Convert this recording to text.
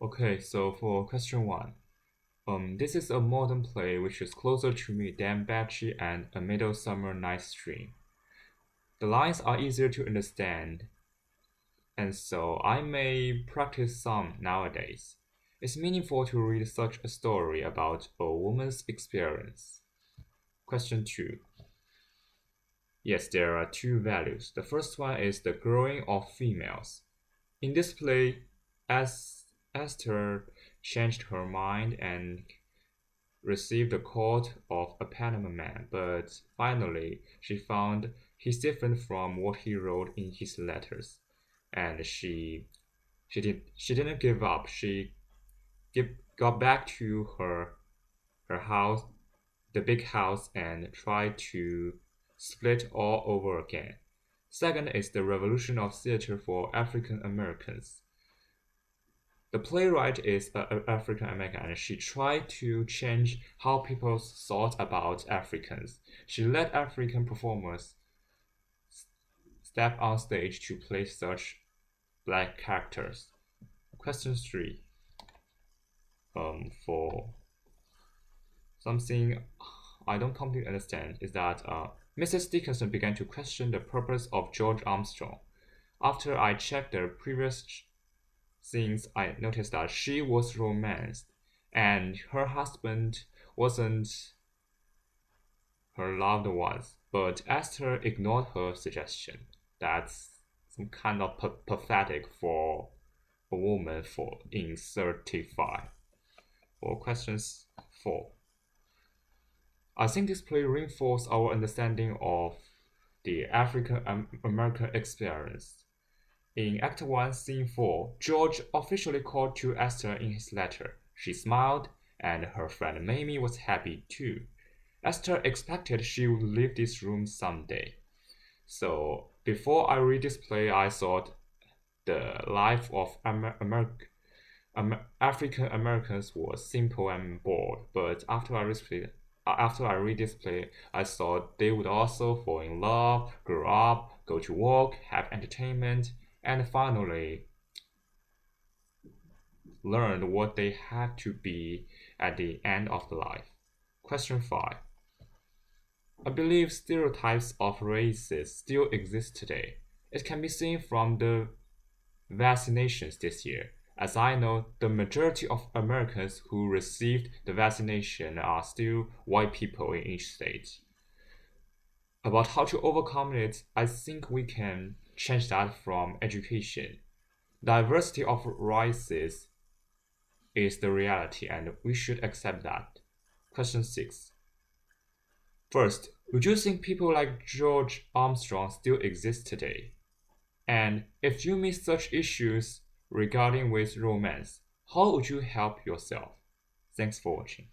Okay, so for question one, this is a modern play which is closer to me than Batchy and A Middle Summer Night's Dream. The lines are easier to understand, and so I may practice some nowadays. It's meaningful to read such a story about a woman's experience. Question 2. Yes, there are two values. The first one is the growing of females. In this play, as Esther changed her mind and received the court of a Panama man, but finally she found he's different from what he wrote in his letters, and she didn't give up. Got back to her house, the big house, and tried to split all over again. Second is the revolution of theater for African Americans. The playwright is African American, and she tried to change how people thought about Africans. She let African performers step on stage to play such black characters. Question 3. For something I don't completely understand is that Mrs. Dickinson began to question the purpose of George Armstrong. After I checked the previous scenes, I noticed that she was romanced and her husband wasn't her loved ones, but Esther ignored her suggestion. That's some kind of pathetic for a woman for in 35. For questions 4. I think this play reinforces our understanding of the African American experience. In Act 1, Scene 4, George officially called to Esther in his letter. She smiled, and her friend Mamie was happy too. Esther expected she would leave this room someday. So, before I read this play, I thought the life of African Americans was simple and bored. But after I read this play, I thought they would also fall in love, grow up, go to work, have entertainment, and finally learn what they had to be at the end of the life. Question 5. I believe stereotypes of races still exist today. It can be seen from the vaccinations this year. As I know, the majority of Americans who received the vaccination are still white people in each state. About how to overcome it, I think we can change that from education. Diversity of races is the reality, and we should accept that. Question 6. First, would you think people like George Armstrong still exist today? And if you meet such issues regarding with romance, how would you help yourself? Thanks for watching.